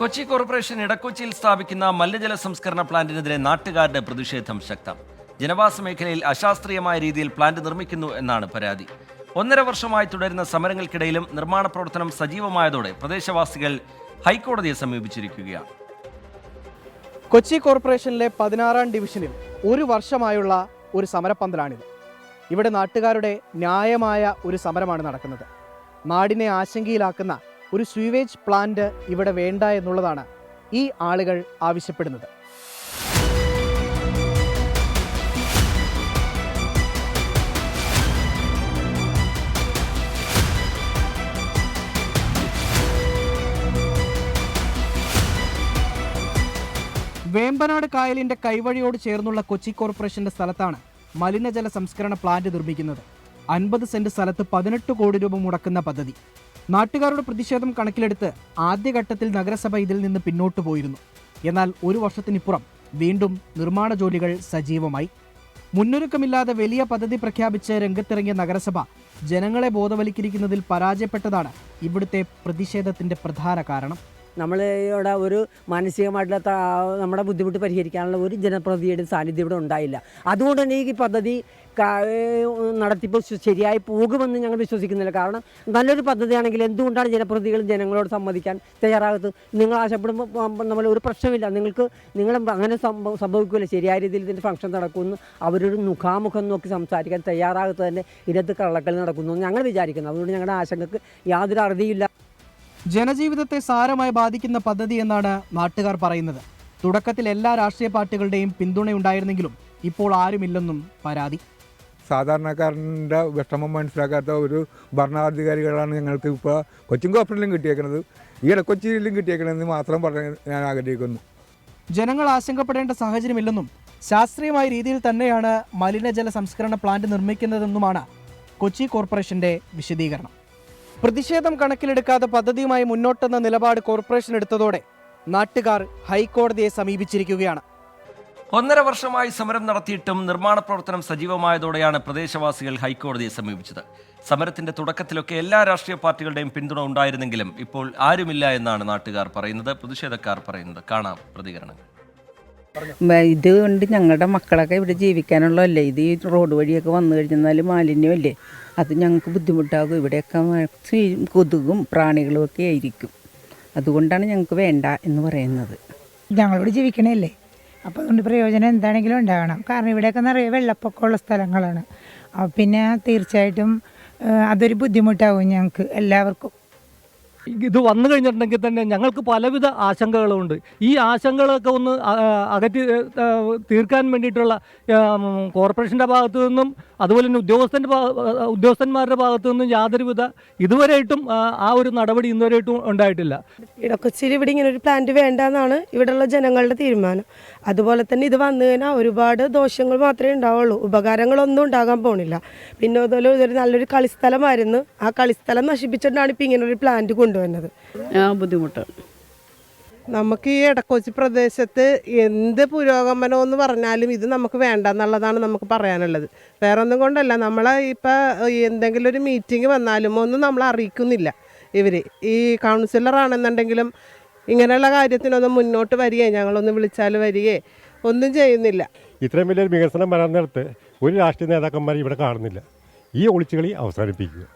Kochi corporation ഇടക്കൊച്ചിയിൽ സ്ഥാപിക്കുന്ന മലിനജല സംസ്കരണ പ്ലാന്റിനെതിരെ നാട്ടുകാരുടെ പ്രതിഷേധം ശക്തം. ജനവാസ മേഖലയിൽ അശാസ്ത്രീയമായ രീതിയിൽ പ്ലാന്റ് നിർമ്മിക്കുന്നു എന്നാണ് പരാതി. 1.5 വർഷമായി തുടരുന്ന സമരങ്ങൾക്കിടയിലും നിർമ്മാണ പ്രവർത്തനം സജീവമായതോടെ പ്രദേശവാസികൾ ഹൈക്കോടതിയെ സമീപിച്ചിരിക്കുകയാണ്. കൊച്ചി കോർപ്പറേഷനിലെ 16ാം ഡിവിഷനിൽ ഒരു വർഷമായുള്ള ഒരു സമരപ്പന്തലാണിത്. ഇവിടെ നാട്ടുകാരുടെ ന്യായമായ ഒരു സമരമാണ് നടക്കുന്നത്. നാടിനെ ആശങ്കയിലാക്കുന്ന ഒരു സ്വീവേജ് പ്ലാന്റ് ഇവിടെ വേണ്ട എന്നുള്ളതാണ് ഈ ആളുകൾ ആവശ്യപ്പെടുന്നത്. വേമ്പനാട് കായലിന്റെ കൈവഴിയോട് ചേർന്നുള്ള കൊച്ചി കോർപ്പറേഷന്റെ സ്ഥലത്താണ് മലിനജല സംസ്കരണ പ്ലാന്റ് നിർമ്മിക്കുന്നത്. 50 സെന്റ് സ്ഥലത്ത് 18 കോടി രൂപ മുടക്കുന്ന പദ്ധതി. നാട്ടുകാരുടെ പ്രതിഷേധം കണക്കിലെടുത്ത് ആദ്യഘട്ടത്തിൽ നഗരസഭ ഇതിൽ നിന്ന് പിന്നോട്ടു പോയിരുന്നു. എന്നാൽ ഒരു വർഷത്തിനിപ്പുറം വീണ്ടും നിർമ്മാണ ജോലികൾ സജീവമായി. മുന്നൊരുക്കമില്ലാതെ വലിയ പദ്ധതി പ്രഖ്യാപിച്ച് രംഗത്തിറങ്ങിയ നഗരസഭ ജനങ്ങളെ ബോധവൽക്കരിക്കുന്നതിൽ പരാജയപ്പെട്ടതാണ് ഇവിടുത്തെ പ്രതിഷേധത്തിന്റെ പ്രധാന കാരണം. നമ്മളിവിടെ ഒരു മാനസികമായിട്ടുള്ള നമ്മുടെ ബുദ്ധിമുട്ട് പരിഹരിക്കാനുള്ള ഒരു ജനപ്രതിനിധിയുടെ സാന്നിധ്യം ഇവിടെ ഉണ്ടായില്ല. അതുകൊണ്ട് തന്നെ ഈ പദ്ധതി നടത്തിപ്പോൾ ശരിയായി പോകുമെന്ന് ഞങ്ങൾ വിശ്വസിക്കുന്നില്ല. കാരണം നല്ലൊരു പദ്ധതിയാണെങ്കിൽ എന്തുകൊണ്ടാണ് ജനപ്രതിനിധികൾ ജനങ്ങളോട് സമ്മതിക്കാൻ തയ്യാറാകത്ത്? നിങ്ങൾ ആശപ്പെടുമ്പോൾ നമ്മൾ ഒരു പ്രശ്നമില്ല, നിങ്ങൾ അങ്ങനെ സംഭവിക്കില്ല, ശരിയായ രീതിയിൽ ഇതിൻ്റെ ഫംഗ്ഷൻ നടക്കുമെന്ന് അവരൊരു മുഖാമുഖം നോക്കി സംസാരിക്കാൻ തയ്യാറാകത്ത് തന്നെ ഇതിനകത്ത് കള്ളക്കളി നടക്കുന്നു എന്ന് ഞങ്ങൾ വിചാരിക്കുന്നു. അതുകൊണ്ട് ഞങ്ങളുടെ ആശങ്കക്ക് യാതൊരു അറുതിയില്ല. ജനജീവിതത്തെ സാരമായി ബാധിക്കുന്ന പദ്ധതി എന്നാണ് നാട്ടുകാർ പറയുന്നത്. തുടക്കത്തിൽ എല്ലാ രാഷ്ട്രീയ പാർട്ടികളുടെയും പിന്തുണയുണ്ടായിരുന്നെങ്കിലും ഇപ്പോൾ ആരുമില്ലെന്നും പരാതി. സാധാരണക്കാരൻ്റെ വിഷമം മനസ്സിലാക്കാത്ത ഒരു ഭരണാധികാരികളാണ് ഞങ്ങൾക്ക് ഇപ്പോൾ കൊച്ചിൻ കോർപ്പറേഷനിലും കിട്ടിയേക്കുന്നത്, ഈ ഇടക്കൊച്ചിയിലും കിട്ടിയേക്കണമെന്ന് മാത്രം പറയാൻ ഞാൻ ആഗ്രഹിക്കുന്നു. ജനങ്ങൾ ആശങ്കപ്പെടേണ്ട സാഹചര്യമില്ലെന്നും ശാസ്ത്രീയമായ രീതിയിൽ തന്നെയാണ് മലിനജല സംസ്കരണ പ്ലാന്റ് നിർമ്മിക്കുന്നതെന്നുമാണ് കൊച്ചി കോർപ്പറേഷന്റെ വിശദീകരണം. പ്രതിഷേധം കണക്കിലെടുക്കാതെ പദ്ധതിയുമായി മുന്നോട്ടെന്ന നിലപാട് കോർപ്പറേഷൻ എടുത്തതോടെ നാട്ടുകാർ ഹൈക്കോടതിയെ സമീപിച്ചിരിക്കുകയാണ്. 1.5 വർഷമായി സമരം നടത്തിയിട്ടും നിർമ്മാണ പ്രവർത്തനം സജീവമായതോടെയാണ് പ്രദേശവാസികൾ ഹൈക്കോടതിയെ സമീപിച്ചത്. സമരത്തിന്റെ തുടക്കത്തിലൊക്കെ എല്ലാ രാഷ്ട്രീയ പാർട്ടികളുടെയും പിന്തുണ ഉണ്ടായിരുന്നെങ്കിലും ഇപ്പോൾ ആരുമില്ല എന്നാണ് നാട്ടുകാർ പറയുന്നത്, പ്രതിഷേധക്കാർ പറയുന്നത്. കാണാം പ്രതികരണങ്ങൾ. ഇതുകൊണ്ട് ഞങ്ങളുടെ മക്കളൊക്കെ ഇവിടെ ജീവിക്കാനുള്ളതല്ലേ. ഇത് ഈ റോഡ് വഴിയൊക്കെ വന്നു കഴിഞ്ഞാൽ മാലിന്യമല്ലേ, അത് ഞങ്ങൾക്ക് ബുദ്ധിമുട്ടാകും. ഇവിടെയൊക്കെ കൊതുകും പ്രാണികളും ഒക്കെ ആയിരിക്കും. അതുകൊണ്ടാണ് ഞങ്ങൾക്ക് വേണ്ട എന്ന് പറയുന്നത്. ഞങ്ങളിവിടെ ജീവിക്കണല്ലേ, അപ്പോൾ അതുകൊണ്ട് പ്രയോജനം എന്താണെങ്കിലും ഉണ്ടാകണം. കാരണം ഇവിടെയൊക്കെ നിറയെ വെള്ളപ്പൊക്കമുള്ള സ്ഥലങ്ങളാണ്. പിന്നെ തീർച്ചയായിട്ടും അതൊരു ബുദ്ധിമുട്ടാവും ഞങ്ങൾക്ക് എല്ലാവർക്കും. ഇത് വന്നു കഴിഞ്ഞിട്ടുണ്ടെങ്കിൽ തന്നെ ഞങ്ങൾക്ക് പലവിധ ആശങ്കകളുണ്ട്. ഈ ആശങ്കകളൊക്കെ ഒന്ന് അകറ്റി തീർക്കാൻ വേണ്ടിയിട്ടുള്ള കോർപ്പറേഷൻ്റെ ഭാഗത്തു നിന്നും അതുപോലെ തന്നെ ഉദ്യോഗസ്ഥന്മാരുടെ ഭാഗത്തു നിന്നും യാതൊരുവിധ ഇതുവരെയായിട്ടും ആ ഒരു നടപടി ഇന്നുവരെയായിട്ടും ഉണ്ടായിട്ടില്ല. ഇടക്കൊച്ചിയിൽ ഇവിടെ ഇങ്ങനെ ഒരു പ്ലാന്റ് വേണ്ടെന്നാണ് ഇവിടെയുള്ള ജനങ്ങളുടെ തീരുമാനം. അതുപോലെ തന്നെ ഇത് വന്നു കഴിഞ്ഞാൽ ഒരുപാട് ദോഷങ്ങൾ മാത്രമേ ഉണ്ടാവുള്ളൂ, ഉപകാരങ്ങളൊന്നും ഉണ്ടാകാൻ പോണില്ല. പിന്നെ അതുപോലെ ഇതൊരു നല്ലൊരു കളിസ്ഥലമായിരുന്നു, ആ കളിസ്ഥലം നശിപ്പിച്ചിട്ടാണ് ഇപ്പം ഇങ്ങനെ ഒരു പ്ലാന്റ് കൊണ്ടുവന്നത്. ബുദ്ധിമുട്ട് നമുക്ക് ഈ ഇടക്കൊച്ചി പ്രദേശത്ത് എന്ത് പുരോഗമനം എന്ന് പറഞ്ഞാലും ഇത് നമുക്ക് വേണ്ട എന്നുള്ളതാണ് നമുക്ക് പറയാനുള്ളത്. വേറെ ഒന്നും കൊണ്ടല്ല, നമ്മളെ ഇപ്പം എന്തെങ്കിലും ഒരു മീറ്റിംഗ് വന്നാലും ഒന്നും നമ്മളെ അറിയിക്കുന്നില്ല. ഇവർ ഈ കൗൺസിലറാണെന്നുണ്ടെങ്കിലും ഇങ്ങനെയുള്ള കാര്യത്തിനൊന്നും മുന്നോട്ട് വരികയോ ഞങ്ങളൊന്ന് വിളിച്ചാൽ വരികയോ ഒന്നും ചെയ്യുന്നില്ല. ഇത്രയും വലിയൊരു വികസനം വരാൻ നേരത്ത് ഒരു രാഷ്ട്രീയ നേതാക്കന്മാർ ഇവിടെ കാണുന്നില്ല. ഈ ഒളിച്ചുകളി അവസാനിപ്പിക്കുക.